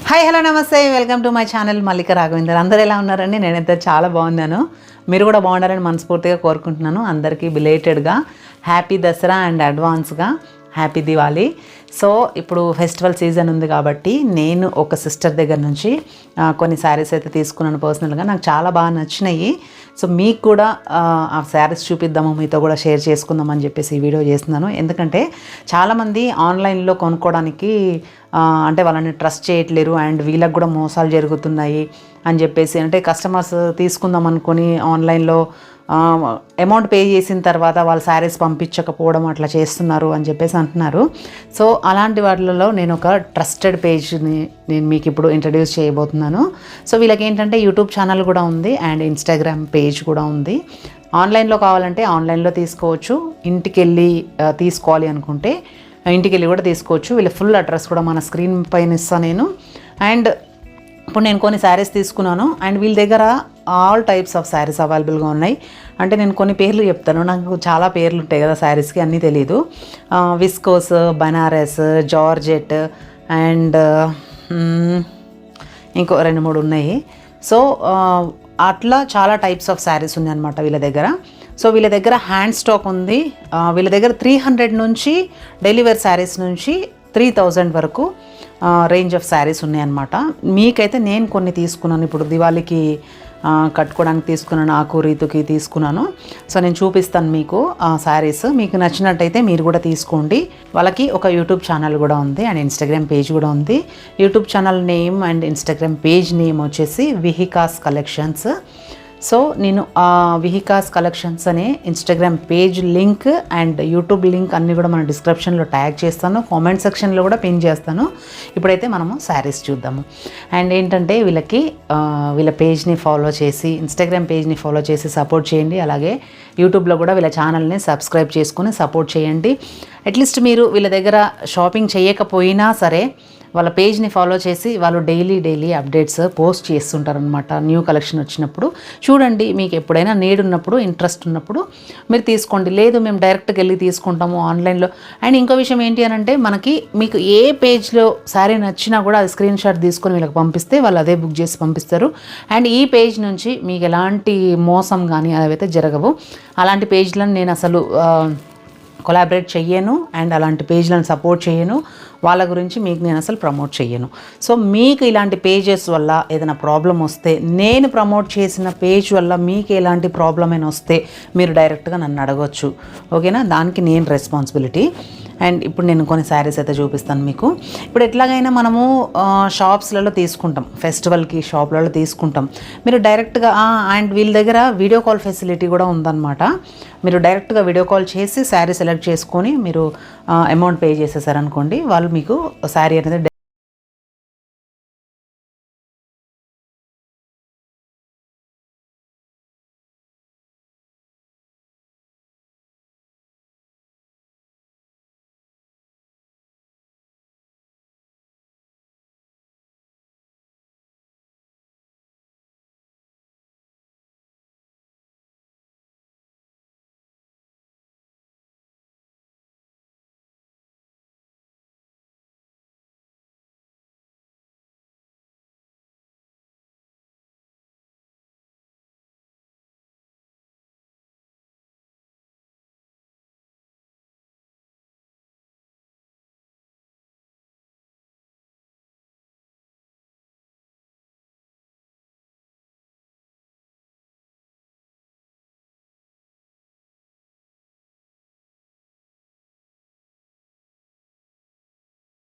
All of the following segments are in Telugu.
హాయ్ హలో నమస్తే వెల్కమ్ టు మై ఛానల్ మల్లిక రాఘవేందర్. అందరూ ఎలా ఉన్నారండి? నేనైతే చాలా బాగున్నాను. మీరు కూడా బాగుండాలని మనస్ఫూర్తిగా కోరుకుంటున్నాను. అందరికీ బిలేటెడ్గా హ్యాపీ దసరా అండ్ అడ్వాన్స్గా హ్యాపీ దివాళీ. సో ఇప్పుడు ఫెస్టివల్ సీజన్ ఉంది కాబట్టి నేను ఒక సిస్టర్ దగ్గర నుంచి కొన్ని శారీస్ అయితే తీసుకున్నాను. పర్సనల్గా నాకు చాలా బాగా నచ్చినాయి. సో మీకు కూడా ఆ శారీస్ చూపిద్దాము, మీతో కూడా షేర్ చేసుకుందామని చెప్పేసి ఈ వీడియో చేస్తున్నాను. ఎందుకంటే చాలామంది ఆన్లైన్లో కొనుక్కోవడానికి అంటే వాళ్ళని ట్రస్ట్ చేయట్లేరు అండ్ వీళ్ళకి కూడా మోసాలు జరుగుతున్నాయి అని చెప్పేసి, అంటే కస్టమర్స్ తీసుకుందాం అనుకొని ఆన్లైన్లో అమౌంట్ పే చేసిన తర్వాత వాళ్ళు శారీస్ పంపించకపోవడం అట్లా చేస్తున్నారు అని చెప్పేసి అంటున్నారు. సో అలాంటి వాటిలలో నేను ఒక ట్రస్టెడ్ పేజ్ని నేను మీకు ఇప్పుడు ఇంట్రడ్యూస్ చేయబోతున్నాను. సో వీళ్ళకి ఏంటంటే యూట్యూబ్ ఛానల్ కూడా ఉంది అండ్ ఇన్స్టాగ్రామ్ పేజ్ కూడా ఉంది. ఆన్లైన్లో కావాలంటే ఆన్లైన్లో తీసుకోవచ్చు, ఇంటికి వెళ్ళి తీసుకోవాలి అనుకుంటే ఇంటికి వెళ్ళి కూడా తీసుకోవచ్చు. వీళ్ళ ఫుల్ అడ్రస్ కూడా మన స్క్రీన్ పైన ఇస్తాను నేను. అండ్ ఇప్పుడు నేను కొన్ని శారీస్ తీసుకున్నాను అండ్ వీళ్ళ దగ్గర ఆల్ టైప్స్ ఆఫ్ శారీస్ అవైలబుల్గా ఉన్నాయి. అంటే నేను కొన్ని పేర్లు చెప్తాను, నాకు చాలా పేర్లు ఉంటాయి కదా శారీస్కి, అన్నీ తెలీదు. విస్కోస్, బనారస్, జార్జెట్ అండ్ ఇంకో 2-3 ఉన్నాయి. సో అట్లా చాలా టైప్స్ ఆఫ్ శారీస్ ఉన్నాయి అనమాట వీళ్ళ దగ్గర. సో వీళ్ళ దగ్గర హ్యాండ్ స్టాక్ ఉంది. వీళ్ళ దగ్గర 300 నుంచి డైలీ వేర్ శారీస్ నుంచి 3000 వరకు రేంజ్ ఆఫ్ శారీస్ ఉన్నాయన్నమాట. మీకైతే నేను కొన్ని తీసుకున్నాను, ఇప్పుడు దివాళీకి కట్టుకోవడానికి తీసుకున్నాను, ఆకు రీతుకి తీసుకున్నాను. సో నేను చూపిస్తాను మీకు ఆ శారీస్. మీకు నచ్చినట్టయితే మీరు కూడా తీసుకోండి. వాళ్ళకి ఒక యూట్యూబ్ ఛానల్ కూడా ఉంది అండ్ ఇన్స్టాగ్రామ్ పేజ్ కూడా ఉంది. YouTube channel name and Instagram page name వచ్చేసి విహికాస్ కలెక్షన్స్. సో నేను విహికాస్ కలెక్షన్స్ అనే Instagram page link and YouTube link అన్నీ కూడా మన డిస్క్రిప్షన్లో ట్యాగ్ చేస్తాను, కామెంట్ సెక్షన్లో కూడా పిన్ చేస్తాను. ఇప్పుడైతే మనము శారీస్ చూద్దాము. అండ్ ఏంటంటే వీళ్ళ పేజ్ని ఫాలో చేసి, ఇన్స్టాగ్రామ్ పేజ్ని ఫాలో చేసి సపోర్ట్ చేయండి. అలాగే యూట్యూబ్లో కూడా వీళ్ళ ఛానల్ని సబ్స్క్రైబ్ చేసుకుని సపోర్ట్ చేయండి. అట్లీస్ట్ మీరు వీళ్ళ దగ్గర షాపింగ్ చేయకపోయినా సరే వాళ్ళ పేజ్ని ఫాలో చేసి వాళ్ళు డైలీ అప్డేట్స్ పోస్ట్ చేస్తుంటారనమాట. న్యూ కలెక్షన్ వచ్చినప్పుడు చూడండి. మీకు ఎప్పుడైనా నీడ్ ఉన్నప్పుడు, ఇంట్రెస్ట్ ఉన్నప్పుడు మీరు తీసుకోండి. లేదు మేము డైరెక్ట్గా వెళ్ళి తీసుకుంటాము ఆన్లైన్లో. అండ్ ఇంకో విషయం ఏంటి అని అంటే, మీకు ఏ పేజ్లో శారీ నచ్చినా కూడా అది స్క్రీన్ షాట్ తీసుకొని వీళ్ళకి పంపిస్తే వాళ్ళు అదే బుక్ చేసి పంపిస్తారు. అండ్ ఈ పేజ్ నుంచి మీకు ఎలాంటి మోసం కానీ అవైతే జరగవు. అలాంటి పేజ్లను నేను అసలు కొలాబరేట్ చెయ్యను అండ్ అలాంటి పేజ్లను సపోర్ట్ చేయను. వాళ్ళ గురించి మీకు నేను అసలు ప్రమోట్ చెయ్యను. సో మీకు ఇలాంటి పేజెస్ వల్ల ఏదైనా ప్రాబ్లం వస్తే, నేను ప్రమోట్ చేసిన పేజ్ వల్ల మీకు ఎలాంటి ప్రాబ్లం అయినా వస్తే మీరు డైరెక్ట్గా నన్ను అడగవచ్చు, ఓకేనా? దానికి నేను రెస్పాన్సిబిలిటీ. అండ్ ఇప్పుడు నేను కొన్ని శారీస్ అయితే చూపిస్తాను మీకు. ఇప్పుడు ఎట్లాగైనా మనము షాప్స్లలో తీసుకుంటాం, ఫెస్టివల్కి షాప్లలో తీసుకుంటాం. మీరు డైరెక్ట్గా అండ్ వీళ్ళ దగ్గర వీడియో కాల్ ఫెసిలిటీ కూడా ఉందన్నమాట. మీరు డైరెక్ట్గా వీడియో కాల్ చేసి శారీ సెలెక్ట్ చేసుకొని మీరు అమౌంట్ పే చేసేసారనుకోండి, వాళ్ళు మీకు శారీ అనేది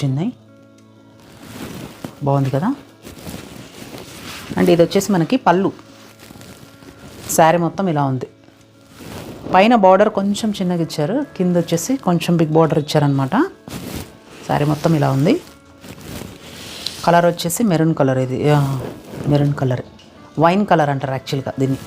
ఉన్నాయి. బాగుంది కదా? అండ్ ఇది వచ్చేసి మనకి పళ్ళు. శారీ మొత్తం ఇలా ఉంది. పైన బార్డర్ కొంచెం చిన్నగా ఇచ్చారు, కింద వచ్చేసి కొంచెం బిగ్ బార్డర్ ఇచ్చారనమాట. శారీ మొత్తం ఇలా ఉంది. కలర్ వచ్చేసి మెరూన్ కలర్. ఇది మెరూన్ కలర్, వైన్ కలర్ అంటారు యాక్చువల్గా దీన్ని.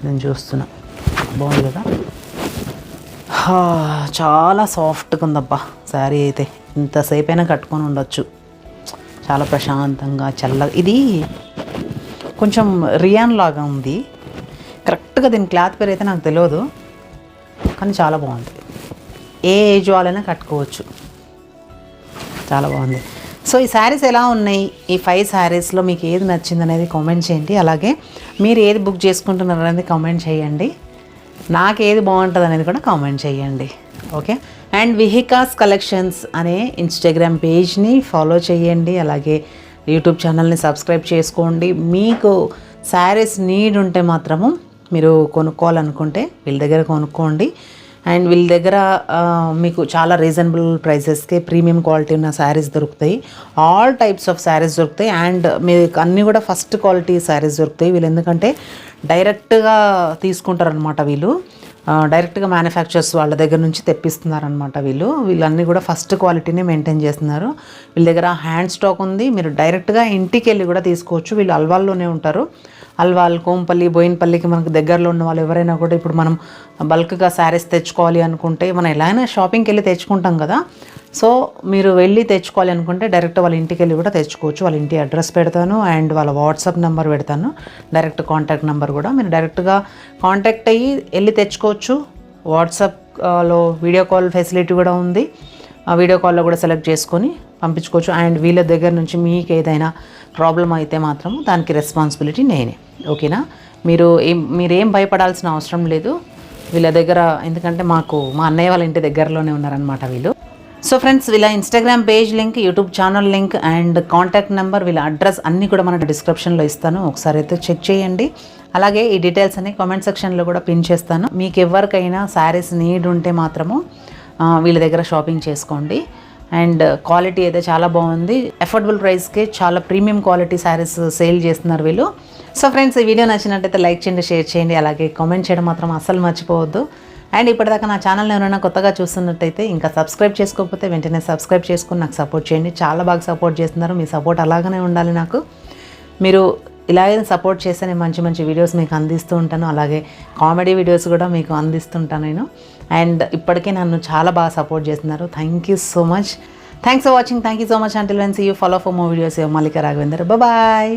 నేను చూస్తున్నా, బాగుంది కదా. చాలా సాఫ్ట్గా ఉందబ్బా శారీ అయితే. ఇంతసేపు అయినా కట్టుకొని ఉండొచ్చు, చాలా ప్రశాంతంగా చల్లగా. ఇది కొంచెం రియాన్ లాగా ఉంది. కరెక్ట్గా దీని క్లాత్ పేరు అయితే నాకు తెలియదు, కానీ చాలా బాగుంది. ఏ ఏజ్ వాళ్ళైనా కట్టుకోవచ్చు, చాలా బాగుంది. సో ఈ శారీస్ ఎలా ఉన్నాయి, ఈ 5 శారీస్లో మీకు ఏది నచ్చింది అనేది కామెంట్ చేయండి. అలాగే మీరు ఏది బుక్ చేసుకుంటున్నారు అనేది కామెంట్ చేయండి. నాకు ఏది బాగుంటుంది అనేది కూడా కామెంట్ చేయండి. ఓకే. అండ్ విహికాస్ కలెక్షన్స్ అనే ఇన్స్టాగ్రామ్ పేజ్ని ఫాలో చేయండి. అలాగే యూట్యూబ్ ఛానల్ని సబ్స్క్రైబ్ చేసుకోండి. మీకు శారీస్ నీడ్ ఉంటే మాత్రము మీరు కొనుక్కోవాలనుకుంటే వీళ్ళ దగ్గర కొనుక్కోండి. అండ్ వీళ్ళ దగ్గర మీకు చాలా రీజనబుల్ ప్రైసెస్కి ప్రీమియం క్వాలిటీ ఉన్న శారీస్ దొరుకుతాయి. ఆల్ టైప్స్ ఆఫ్ శారీస్ దొరుకుతాయి. అండ్ మీకు అన్నీ కూడా ఫస్ట్ క్వాలిటీ శారీస్ దొరుకుతాయి. వీళ్ళు ఎందుకంటే డైరెక్ట్గా తీసుకుంటారనమాట. వీళ్ళు డైరెక్ట్గా మ్యానుఫ్యాక్చర్స్ వాళ్ళ దగ్గర నుంచి తెప్పిస్తున్నారనమాట. వీళ్ళన్నీ కూడా ఫస్ట్ క్వాలిటీనే మెయింటైన్ చేస్తున్నారు. వీళ్ళ దగ్గర హ్యాండ్ స్టాక్ ఉంది. మీరు డైరెక్ట్గా ఇంటికి వెళ్ళి కూడా తీసుకోవచ్చు. వీళ్ళు అల్వాల్లోనే ఉంటారు. అల్వాల్, కోంపల్లి, బోయిన్పల్లికి మనకు దగ్గరలో ఉన్న వాళ్ళు ఎవరైనా కూడా ఇప్పుడు మనం బల్క్గా శారీస్ తెచ్చుకోవాలి అనుకుంటే మనం ఎలా అయినా షాపింగ్కి వెళ్ళి తెచ్చుకుంటాం కదా. సో మీరు వెళ్ళి తెచ్చుకోవాలి అనుకుంటే డైరెక్ట్ వాళ్ళ ఇంటికి వెళ్ళి కూడా తెచ్చుకోవచ్చు. వాళ్ళ ఇంటి అడ్రస్ పెడతాను అండ్ వాళ్ళ వాట్సాప్ నెంబర్ పెడతాను, డైరెక్ట్ కాంటాక్ట్ నెంబర్ కూడా. మీరు డైరెక్ట్గా కాంటాక్ట్ అయ్యి వెళ్ళి తెచ్చుకోవచ్చు. వాట్సాప్లో వీడియో కాల్ ఫెసిలిటీ కూడా ఉంది. ఆ వీడియో కాల్లో కూడా సెలెక్ట్ చేసుకొని పంపించుకోవచ్చు. అండ్ వీళ్ళ దగ్గర నుంచి మీకు ఏదైనా ప్రాబ్లం అయితే మాత్రం దానికి రెస్పాన్సిబిలిటీ నేనే. ఓకేనా. మీరేం భయపడాల్సిన అవసరం లేదు వీళ్ళ దగ్గర, ఎందుకంటే మా అన్నయ్య వాళ్ళ ఇంటి దగ్గరలోనే ఉన్నారనమాట వీళ్ళు. సో ఫ్రెండ్స్, వీళ్ళ Instagram page link, YouTube channel link and contact number, వీళ్ళ అడ్రస్ అన్నీ కూడా మన డిస్క్రిప్షన్లో ఇస్తాను. ఒకసారి అయితే చెక్ చేయండి. అలాగే ఈ డీటెయిల్స్ అన్ని కామెంట్ సెక్షన్లో కూడా పిన్ చేస్తాను. మీకు ఎవరికైనా శారీస్ నీడ్ ఉంటే మాత్రము వీళ్ళ దగ్గర షాపింగ్ చేసుకోండి. అండ్ క్వాలిటీ అయితే చాలా బాగుంది. అఫోర్డబుల్ ప్రైస్కే చాలా ప్రీమియం క్వాలిటీ శారీస్ సేల్ చేస్తున్నారు వీళ్ళు. సో ఫ్రెండ్స్, ఈ వీడియో నచ్చినట్టయితే లైక్ చేయండి, షేర్ చేయండి, అలాగే కామెంట్ చేయడం మాత్రం అస్సలు మర్చిపోవద్దు. అండ్ ఇప్పటిదాకా నా ఛానల్ని ఎవరైనా కొత్తగా చూస్తున్నట్టయితే ఇంకా సబ్స్క్రైబ్ చేసుకోకపోతే వెంటనే సబ్స్క్రైబ్ చేసుకుని నాకు సపోర్ట్ చేయండి. చాలా బాగా సపోర్ట్ చేస్తున్నారు. మీ సపోర్ట్ అలాగనే ఉండాలి నాకు. మీరు ఇలాగే సపోర్ట్ చేస్తే నేను మంచి మంచి వీడియోస్ మీకు అందిస్తూ ఉంటాను. అలాగే కామెడీ వీడియోస్ కూడా మీకు అందిస్తుంటాను నేను. అండ్ ఇప్పటికే నన్ను చాలా బాగా సపోర్ట్ చేస్తున్నారు. Thank you so much. Thanks for watching. Thank you so much. Until when see you. Follow for more videos. Mallika Raghavender. Bye.